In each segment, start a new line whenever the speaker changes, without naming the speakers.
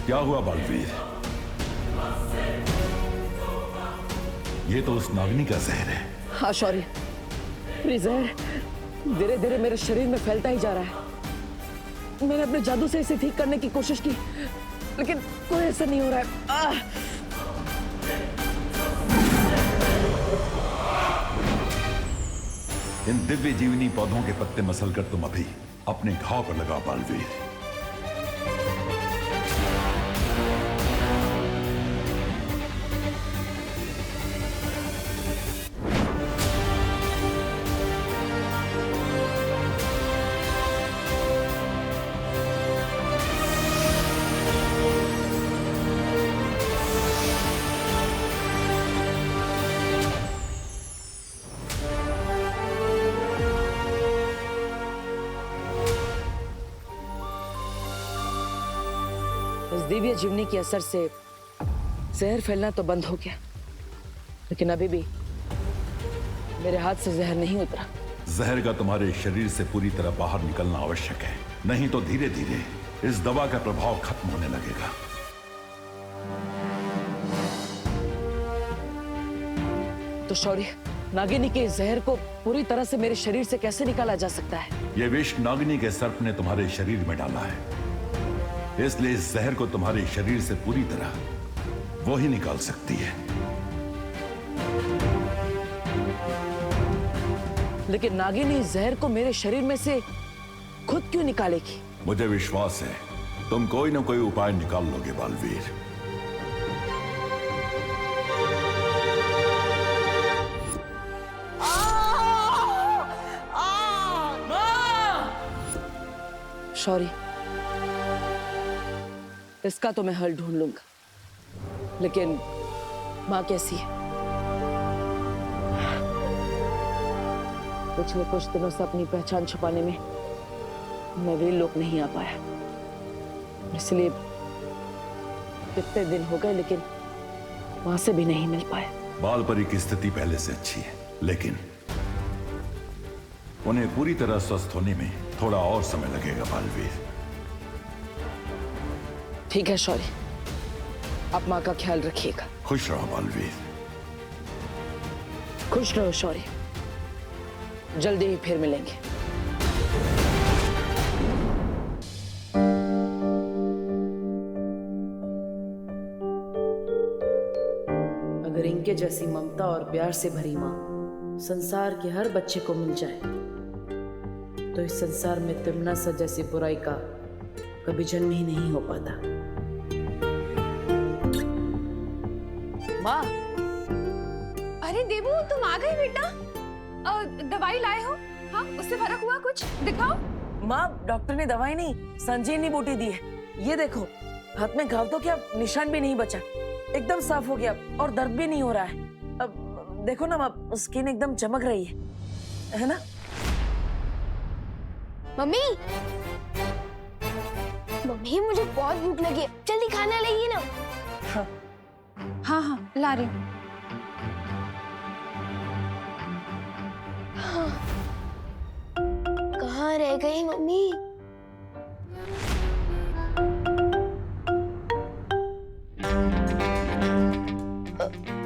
क्या हुआ बालवीर? ये तो उस नागिनी का जहर है।
हाँ शौर्य, जहर धीरे धीरे मेरे शरीर में फैलता ही जा रहा है। मैंने अपने जादू से इसे ठीक करने की कोशिश की, लेकिन कोई असर नहीं हो रहा है।
इन दिव्य जीवनी पौधों के पत्ते मसलकर तुम अभी अपने घाव पर लगाओ बालवीर।
इस दिव्य जीवनी के असर से जहर फैलना तो बंद हो गया, लेकिन अभी भी मेरे हाथ से जहर नहीं उतरा।
जहर का तुम्हारे शरीर से पूरी तरह बाहर निकलना आवश्यक है, नहीं तो धीरे धीरे इस दवा का प्रभाव खत्म होने लगेगा।
तो शौर्य, नागिनी के इस जहर को पूरी तरह से मेरे शरीर से कैसे निकाला जा सकता है?
यह विष नागिनी के सर्प ने तुम्हारे शरीर में डाला है, इसलिए इस जहर को तुम्हारे शरीर से पूरी तरह वो ही निकाल सकती है।
लेकिन नागिनी इस जहर को मेरे शरीर में से खुद क्यों निकालेगी?
मुझे विश्वास है तुम कोई ना कोई उपाय निकाल लोगे बालवीर।
शौर्य, इसका तो मैं हल ढूंढ लूंगा, लेकिन माँ कैसी है? पिछले कुछ दिनों से अपनी पहचान छुपाने में मैं वे लोग नहीं आ पाया, इसलिए कितने दिन हो गए, लेकिन माँ से भी नहीं मिल पाया।
बालपरी की स्थिति पहले से अच्छी है, लेकिन उन्हें पूरी तरह स्वस्थ होने में थोड़ा और समय लगेगा बालवीर।
ठीक है शौर्य, आप माँ का ख्याल रखिएगा।
खुश रहो बालवीर।
खुश रहो शौर्य, जल्दी ही फिर मिलेंगे। अगर इनके जैसी ममता और प्यार से भरी माँ संसार के हर बच्चे को मिल जाए, तो इस संसार में तिमना सा जैसी बुराई का कभी जन्म ही नहीं हो पाता। माँ।
अरे देवू, तुम आ गए बेटा। दवाई लाए हो? हाँ, उससे फर्क हुआ कुछ? दिखाओ।
माँ, डॉक्टर ने दवाई नहीं, संजीवनी बूटी दी है। ये देखो, हाथ में घाव तो क्या, निशान भी नहीं बचा, एकदम साफ हो गया और दर्द भी नहीं हो रहा है। अब देखो ना माँ, स्किन एकदम चमक रही है ना?
मम्मी, मम्मी मुझे बहुत भूख लगी है, जल्दी खाना लाइए ना।
हाँ
हाँ हाँ, ला रही हूँ।
हाँ। कहाँ रह गई मम्मी?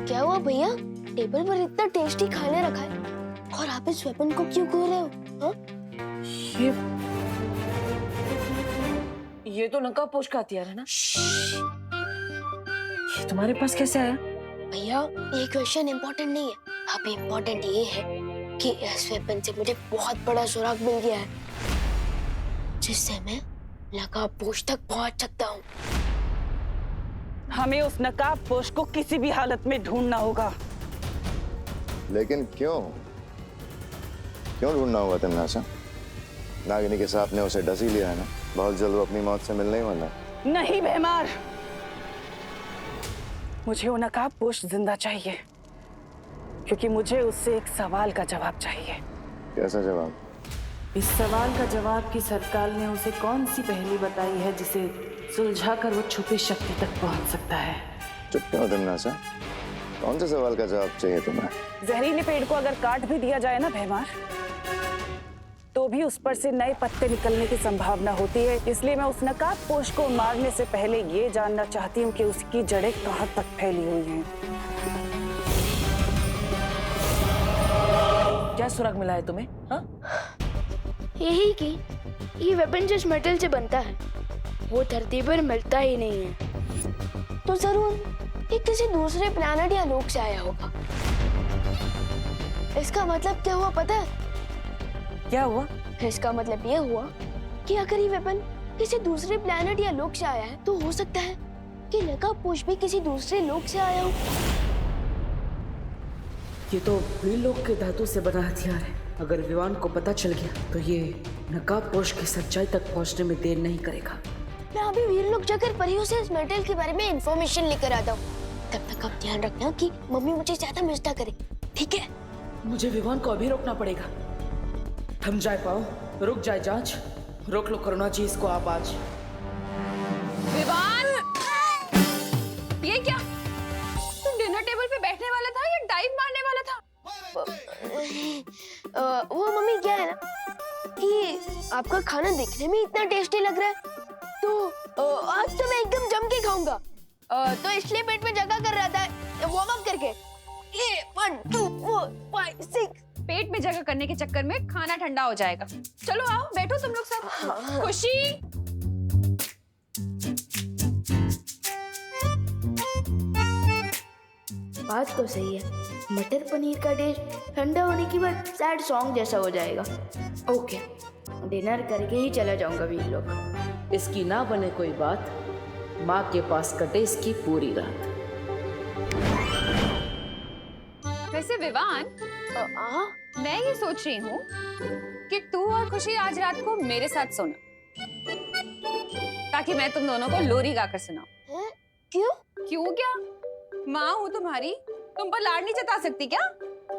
क्या हुआ भैया? टेबल पर इतना टेस्टी खाना रखा है और आप इस वेपन को क्यों खो रहे हो? हाँ?
ये तो नकाबपोश का हथियार है ना? ये तुम्हारे पास कैसे आया?
भैया, ये क्वेश्चन इम्पोर्टेंट नहीं है, अभी इम्पोर्टेंट ये है कि इस वेपन से मुझे बहुत बड़ा सुराग मिल गया है, जिससे मैं नकाबपोश तक पहुंच सकता हूँ।
हमें उस नकाबपोश को किसी भी हालत में ढूंढना होगा।
लेकिन क्यों? क्यों ढूंढना होगा तिमनासा? नागिनी के सांप ने उसे डस ही लिया है ना, बहुत जल्द वो अपनी मौत से मिलने ही वाला है।
नहीं भैमार, मुझे वो नकाबपोश जिंदा चाहिए, क्योंकि मुझे उससे एक सवाल का जवाब चाहिए।
कैसा जवाब?
इस सवाल का जवाब कि सरकार ने उसे कौन सी पहेली बताई है जिसे सुलझाकर वो छुपी शक्ति तक पहुंच सकता है।
चुप क्यों तिमनासा? कौन से सवाल का जवाब चाहिए तुम्हें?
जहरीले पेड़ को अगर काट भी दिया जाए ना भैमार, तो
भी उस पर से नए पत्ते निकलने की संभावना होती है। इसलिए मैं उस नकाबपोश को मारने से पहले ये जानना चाहती हूँ कि उसकी जड़ें कहाँ तक फैली हुई हैं।
क्या सुराग मिला है तुम्हें? हाँ?
यही कि ये वेपन जिस मेटल से बनता है वो धरती पर मिलता ही नहीं है, तो जरूर ये किसी दूसरे प्लैनेट या लोक से आया होगा। इसका मतलब क्या हुआ पता है?
क्या हुआ?
इसका मतलब ये हुआ कि अगर ये वेपन किसी दूसरे प्लैनेट या लोक से आया है तो हो सकता है कि नकाबपोश भी किसी दूसरे लोक से आया हो।
ये तो वीरलोक के धातु से बना हथियार है। अगर विवान को पता चल गया तो ये नकाबपोश की सच्चाई तक पहुंचने में देर नहीं करेगा।
मैं अभी वीरलोक जाकर परियों से इस मेटल के बारे में इंफॉर्मेशन लेकर आता हूँ। तब तक आप ध्यान रखना कि मम्मी मुझे ज्यादा मिस ना करे, ठीक है?
मुझे विवान को अभी रोकना पड़ेगा। थम जाए पाओ, रुक जाए जांच, रोक लो करुणा जी इसको आप आज।
विवान, ये क्या? तुम डिनर टेबल पे बैठने वाला था या डाइव मारने वाला था?
वो मम्मी क्या है ना कि आपका खाना देखने में इतना टेस्टी लग रहा है तो आज तो मैं एकदम जम के खाऊंगा, तो इसलिए पेट में जगह कर रहा था वार्म अप करके। ये 1 2 4 5 6
पेट में जगह करने के चक्कर में खाना ठंडा हो जाएगा। चलो आओ बैठो तुम लोग सब। खुशी,
बात तो सही है, मटर पनीर का टेस्ट ठंडा होने के बाद सैड सॉन्ग जैसा हो जाएगा। ओके, डिनर करके ही चला जाऊंगा वीरलोक।
इसकी ना बने कोई बात, माँ के पास कटे इसकी पूरी रात।
वैसे विवान, मैं ये सोच रही हूँ कि तू और खुशी आज रात को मेरे साथ सोना, ताकि मैं तुम दोनों को लोरी गाकर सुनाऊं।
क्यों?
क्यों क्या? माँ हूँ तुम्हारी, तुम पर लाड नहीं जता सकती क्या?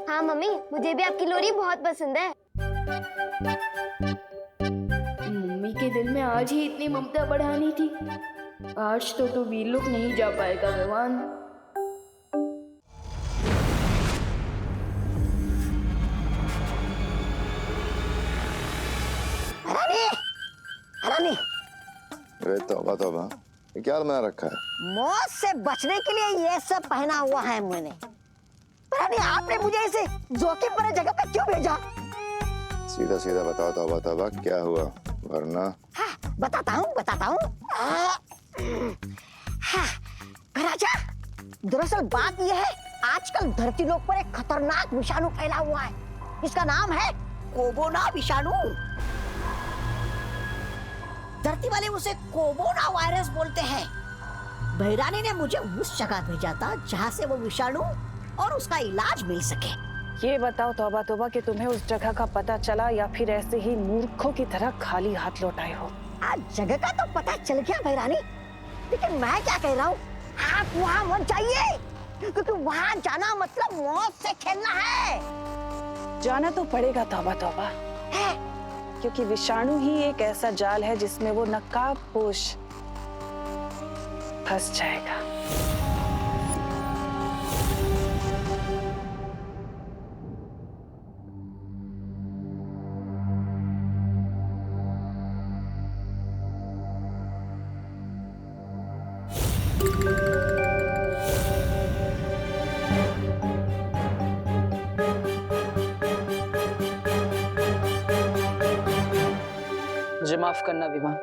हाँ मम्मी, मुझे भी आपकी लोरी बहुत पसंद है। मम्मी के दिल में आज ही इतनी ममता बढ़ानी थी। आज तो तू वीरलोक नहीं जा पाएगा विवान।
रानी,
अरे तौबा तौबा, ये क्या बना रखा है?
मौत से बचने के लिए ये सब पहना हुआ है मैंने। पर रानी, आपने मुझे इसे जोखिम भरे जगह पे क्यों भेजा?
सीधा सीधा बताओ तौबा तौबा, क्या हुआ? वरना
हाँ, बताता हूँ। हाँ, राजा, दरअसल बात यह है, आजकल धरती लोक पर एक खतरनाक विषाणु फैला हुआ है। इसका नाम है कोरोना विषाणु। धरती वाले उसे कोरोना वायरस बोलते हैं। भैरानी ने मुझे उस जगह भेजा था जहाँ से वो विषाणु और उसका इलाज मिल सके।
ये बताओ तौबा तौबा कि तुम्हें उस जगह का पता चला या फिर ऐसे ही मूर्खों की तरह खाली हाथ लौट आए हो?
आज जगह का तो पता चल गया भैरानी, लेकिन मैं क्या कह रहा हूँ, आप वहाँ मत जाइए, क्योंकि वहाँ जाना मतलब मौत से खेलना है।
जाना तो पड़ेगा तौबा तौबा,
है?
क्योंकि विषाणु ही एक ऐसा जाल है जिसमें वो नकाबपोश फंस जाएगा। मुझे माफ करना विवान,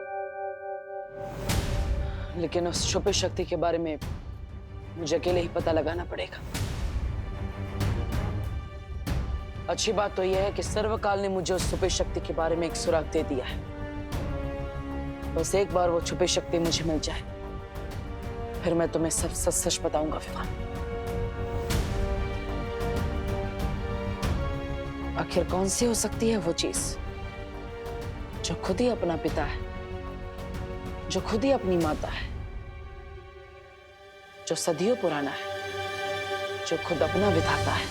लेकिन उस छुपी शक्ति के बारे में मुझे अकेले ही पता लगाना पड़ेगा। अच्छी बात तो यह है कि सर्वकाल ने मुझे उस छुपी शक्ति के बारे में एक सुराग दे दिया है। बस एक बार वो छुपी शक्ति मुझे मिल जाए, फिर मैं तुम्हें सब सच सच बताऊंगा विवान। आखिर कौन सी हो सकती है वो चीज जो खुद ही अपना पिता है, जो खुद ही अपनी माता है, जो सदियों पुराना है, जो खुद अपना विधाता है।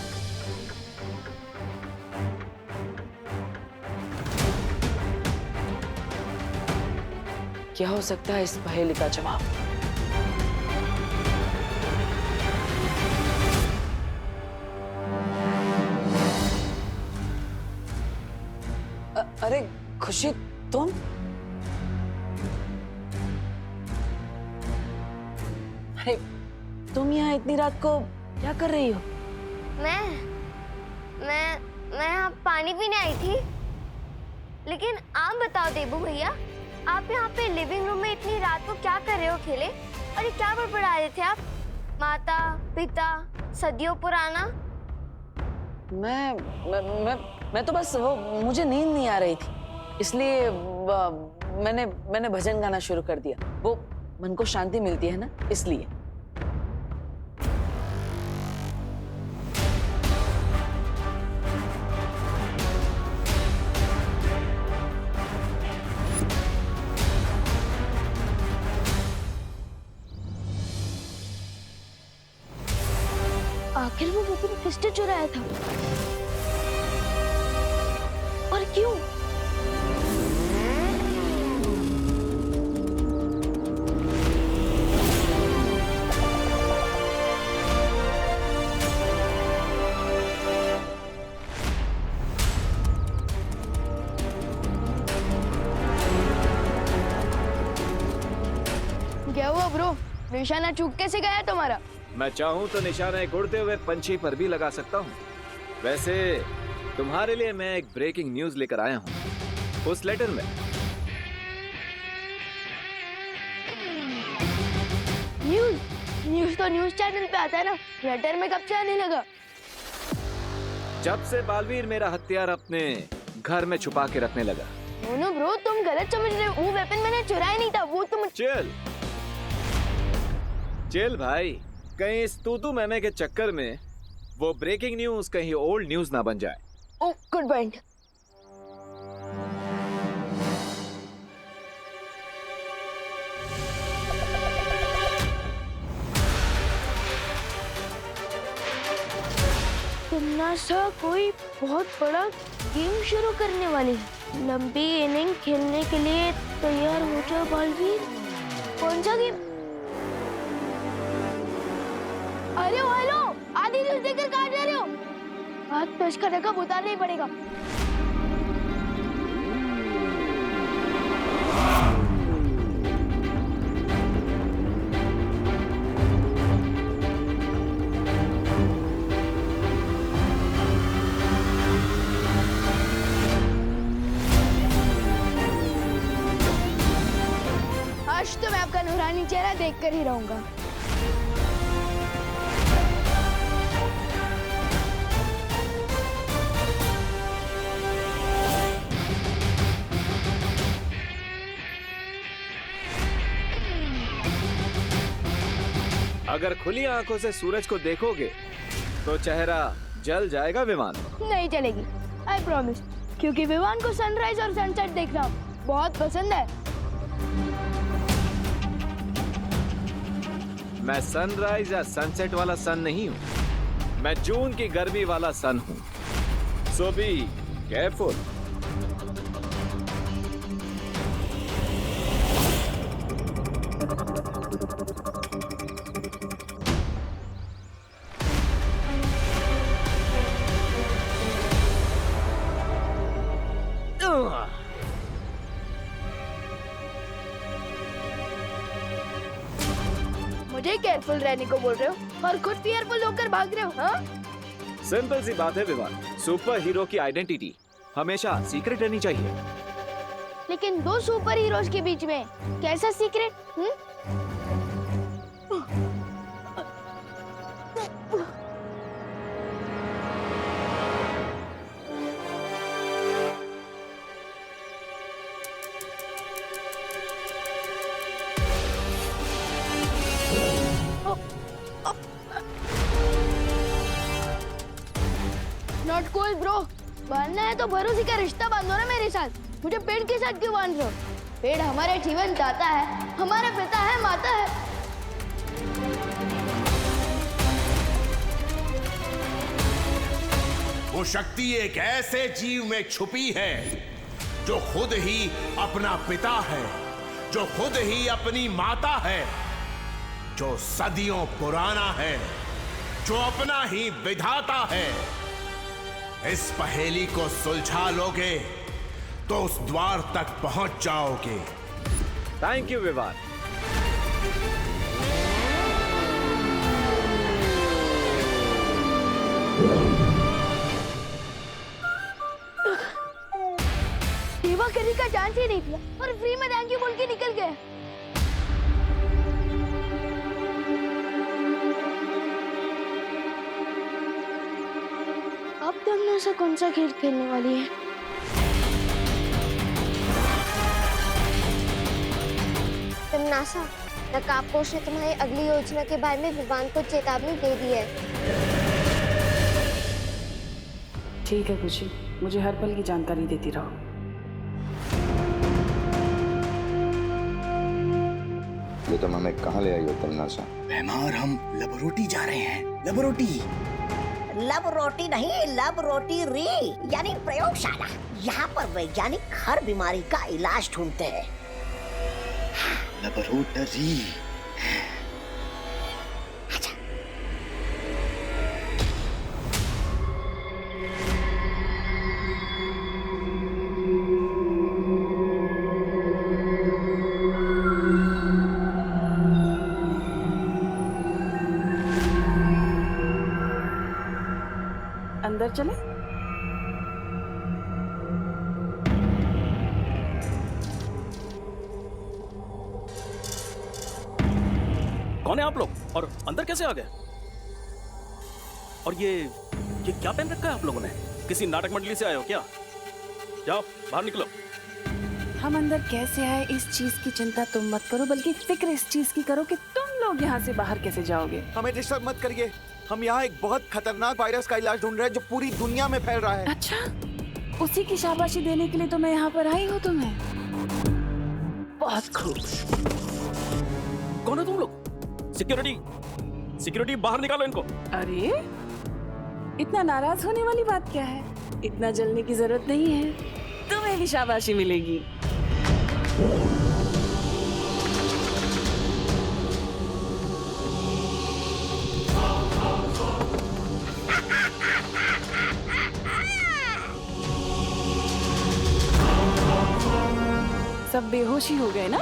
क्या हो सकता है इस पहेली का जवाब? अरे खुशी, तुम? अरे तुम यहाँ इतनी रात को क्या कर रही हो?
मैं यहाँ पानी पीने आई थी। लेकिन आप बताओ देबू भैया, आप यहाँ पे लिविंग रूम में इतनी रात को क्या कर रहे हो अकेले? और ये क्या बड़बड़ा रहे थे आप? माता पिता सदियों पुराना।
मैं तो बस वो, मुझे नींद नहीं आ रही थी, इसलिए मैंने भजन गाना शुरू कर दिया। वो मन को शांति मिलती है ना, इसलिए।
आखिर वो वेपन किसने चुराया था और क्यों? क्या हुआ ब्रो? निशाना चूक कैसे गया तुम्हारा?
मैं चाहूं तो निशाना एक उड़ते हुए पंछी पर भी लगा सकता हूं। वैसे तुम्हारे लिए मैं एक ब्रेकिंग न्यूज लेकर आया हूं। उस लेटर में
न्यूज तो न्यूज चैनल पे आता है ना, लेटर में कब से आने लगा?
जब से बालवीर मेरा हथियार अपने घर में छुपा के रखने लगा।
नो ब्रो, तुम गलत समझ रहे हो। वो वेपन मैंने चुराया नहीं था, वो तुम।
चिल भाई, कहीं इस तूतू मैमे के चक्कर में वो ब्रेकिंग न्यूज कहीं ओल्ड न्यूज ना बन जाए।
ओह, गुड पॉइंट। तुमनासा कोई बहुत बड़ा गेम शुरू करने वाली है। लंबी इनिंग खेलने के लिए तैयार हो जाओ बालवीर। कौन सा गेम? अरे हेलो, आधी न्यूज देकर कहाँ जा रहे हो? हाथ पेश करने का उतारना ही पड़ेगा। आज तो मैं आपका नूरानी चेहरा देखकर ही रहूंगा।
अगर खुली आंखों से सूरज को देखोगे तो चेहरा जल जाएगा विमान।
नहीं चलेगी, आई प्रॉमिस, क्योंकि विवान को सनराइज और सनसेट देखना बहुत पसंद है।
मैं सनराइज या सनसेट वाला सन नहीं हूँ, मैं जून की गर्मी वाला सन हूँ। सो बी केयरफुल।
मुझे केयरफुल रहने को बोल रहे हो और खुद फियरफुल होकर भाग रहे हो, हाँ?
सिंपल सी बात है विवान, सुपर हीरो की आइडेंटिटी हमेशा सीक्रेट रहनी चाहिए।
लेकिन दो सुपर हीरोज के बीच में कैसा सीक्रेट? Not cool bro. बांधना है तो भरोसे का रिश्ता बांधो ना मेरे साथ। मुझे पेड़ के साथ क्यों बांध रहे हो? पेड़ हमारे जीवन दाता है, हमारे पिता है, माता है।
वो शक्ति एक ऐसे जीव में छुपी है जो खुद ही अपना पिता है, जो खुद ही अपनी माता है, जो सदियों पुराना है, जो अपना ही विधाता है। इस पहेली को सुलझा लोगे तो उस द्वार तक पहुंच जाओगे।
Thank you Vivaan.
देवा करी का चांस ही नहीं दिया और फ्री में थैंक यू बोल के निकल गए। अब देखना सा कौन सा खेल खेलने वाली है। तमनासा, नकाबपोश ने तुम्हारी अगली योजना के बारे में विवान को चेतावनी दे दी है।
ठीक है खुशी, मुझे हर पल की जानकारी देती रहो।
ये तुम हमें कहाँ ले आई हो तमन्नासा?
और हम लबरोटी जा रहे हैं। लबरोटी
लब रोटी नहीं, लब रोटी री यानी प्रयोगशाला। यहाँ पर वैज्ञानिक हर बीमारी का इलाज ढूंढते हैं।
लबरोटरी।
अंदर चले।
कौन है आप लोग और अंदर कैसे आ गए? और ये क्या पहन रखा है आप लोगों ने? किसी नाटक मंडली से आए हो क्या? जाओ बाहर निकलो।
हम अंदर कैसे आए इस चीज की चिंता तुम मत करो, बल्कि फिक्र इस चीज की करो कि तुम लोग यहाँ से बाहर कैसे जाओगे।
हमें डिस्टर्ब मत करिए। हम यहाँ एक बहुत खतरनाक वायरस का इलाज ढूंढ रहे हैं जो पूरी दुनिया में फैल रहा है।
अच्छा, उसी की शाबाशी देने के लिए तो मैं यहाँ पर आई हूँ तुम्हें। बहुत खूब।
कौन है तुम लोग? सिक्योरिटी बाहर निकालो इनको।
अरे इतना नाराज होने वाली बात क्या है? इतना जलने की जरूरत नहीं है, तुम्हें भी शाबाशी मिलेगी। सब बेहोशी हो गए ना?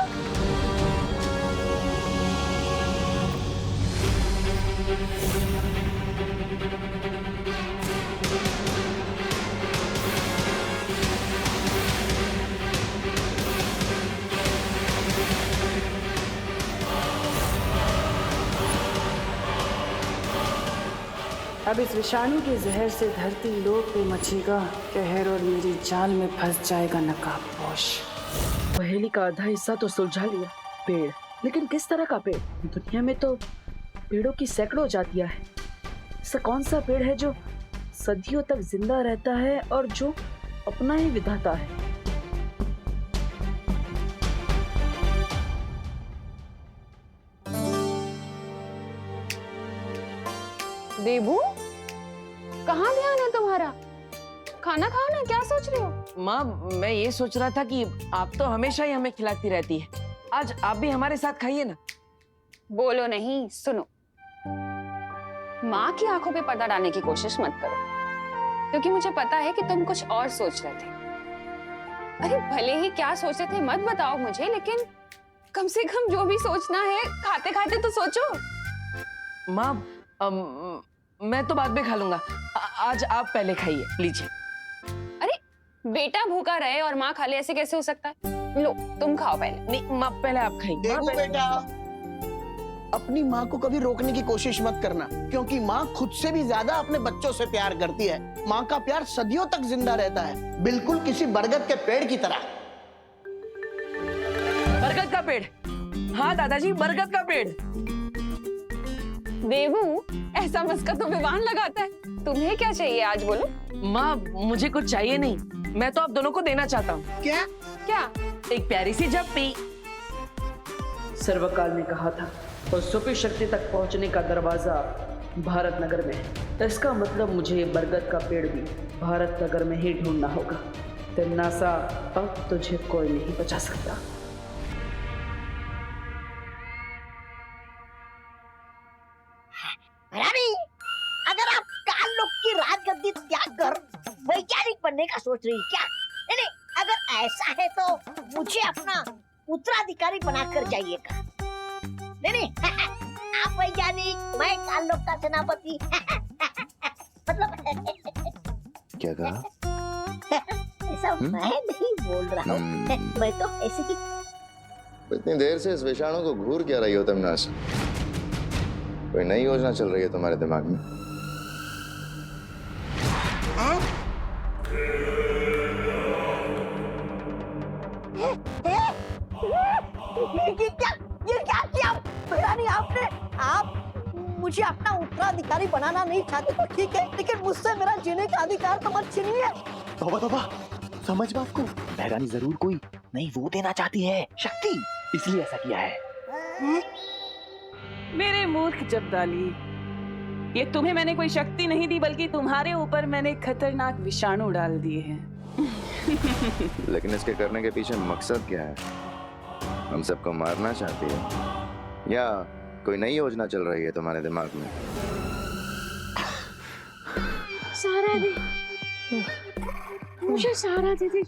अब इस विषाणु के जहर से धरती लोक पे मचेगा कहर और मेरी जाल में फंस जाएगा नकाबपोश।
पहेली का आधा हिस्सा तो सुलझा लिया। पेड़, लेकिन किस तरह का पेड़? दुनिया में तो पेड़ों की सैकड़ों जातियां हैं। ऐसा कौन सा पेड़ है जो सदियों तक जिंदा रहता है और जो अपना ही विधाता है?
देबू, कहाँ ध्यान है तुम्हारा? खाना खाओ ना, क्या सोच रहे हो?
माँ, मैं ये सोच रहा था कि आप तो हमेशा ही हमें खिलाती रहती है, आज आप भी हमारे साथ खाइए ना।
बोलो नहीं, सुनो। माँ की आंखों पे पर्दा डालने की कोशिश मत करो, क्योंकि मुझे पता है कि तुम कुछ और सोच रहे थे। अरे भले ही क्या सोच रहे थे मत बताओ मुझे, लेकिन कम से कम जो भी सोचना है खाते खाते तो सोचो।
माँ, मैं तो बाद में खा लूंगा, आज आप पहले खाइए, लीजिए।
अरे बेटा भूखा रहे और माँ खा ले, ऐसे कैसे हो सकता है? लो तुम खाओ पहले।
नहीं माँ, पहले आप खाइए।
देखो बेटा, अपनी माँ को कभी रोकने की कोशिश मत करना, क्योंकि माँ खुद से भी ज्यादा अपने बच्चों से प्यार करती है। माँ का प्यार सदियों तक जिंदा रहता है, बिल्कुल किसी बरगद के पेड़ की तरह।
बरगद का पेड़? हाँ दादाजी, बरगद का पेड़।
देवू, ऐसा मस्का तो विवान लगाता है। तुम्हें क्या चाहिए आज, बोलो।
माँ, मुझे कुछ चाहिए नहीं, मैं तो आप दोनों को देना चाहता हूँ।
क्या?
क्या?
एक प्यारी सी झप्पी। सर्वकाल ने कहा था और सुपी शक्ति तक पहुंचने का दरवाजा भारत नगर में है। इसका मतलब मुझे ये बरगद का पेड़ भी भारत नगर में ही ढूंढना होगा। तन्नासा, अब तुझे कोई नहीं बचा सकता।
रानी, अगर आप काल लोग की राजगद्दी त्याग कर वैज्ञानिक बनने का सोच रही क्या? नहीं, अगर तो मुझे अपना उत्तराधिकारी बनाकर जाइएगा। नहीं आप वैज्ञानिक, मैं काललोक का सेनापति। मतलब
क्या कहा?
ऐसा मैं नहीं बोल रहा हूँ, मैं तो ऐसे ही।
इतनी देर से इस विषाणु को घूर क्या रही हो तुम नासा? कोई नई योजना चल रही है तुम्हारे दिमाग में?
ये क्या किया भैरानी आपने? आप मुझे अपना उत्तराधिकारी बनाना नहीं चाहते तो ठीक है, लेकिन मुझसे मेरा जीने का अधिकार तो मत छीनिए।
तौबा तौबा, समझ बात को। भैरानी जरूर कोई नई वो देना चाहती है, शक्ति, इसलिए ऐसा किया है।
मेरे मूर्ख जब्दाली, ये तुम्हें मैंने कोई शक्ति नहीं दी, बल्कि तुम्हारे ऊपर मैंने खतरनाक विषाणु डाल दिए हैं।
लेकिन इसके करने के पीछे मकसद क्या है? हम सबको मारना चाहती है या कोई नई योजना चल रही है तुम्हारे दिमाग में?
सारा दी, मुझे सारा दीदी।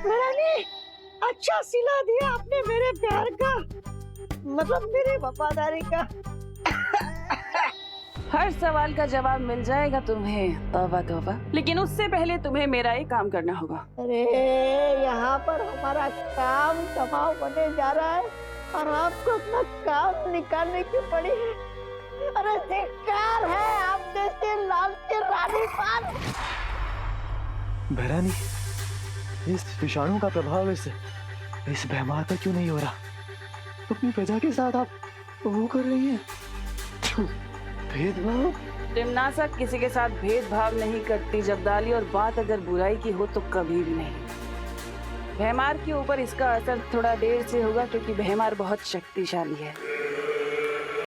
भैरानी, अच्छा सिला दिया आपने मेरे प्यार का, मतलब मेरे वफादारी का।
हर सवाल का जवाब मिल जाएगा तुम्हें, तौबा तौबा। लेकिन उससे पहले तुम्हें मेरा एक काम करना होगा।
अरे यहाँ पर हमारा काम दबाव बने जा रहा है और आपको अपना काम निकालने की पड़ी है। अरे धिक्कार है आप जैसे लाल के रानी पान।
भैरानी, इस विषाणु का प्रभाव इस बेमार पर क्यों नहीं हो रहा? अपनी प्रजा के साथ आप वो कर रही हैं, भेदभाव।
टिमनासा किसी के साथ भेदभाव नहीं करती जब्दाली, और बात अगर बुराई की हो तो कभी भी नहीं। भैमार के ऊपर इसका असर थोड़ा देर से होगा, क्योंकि भैमार बहुत शक्तिशाली है।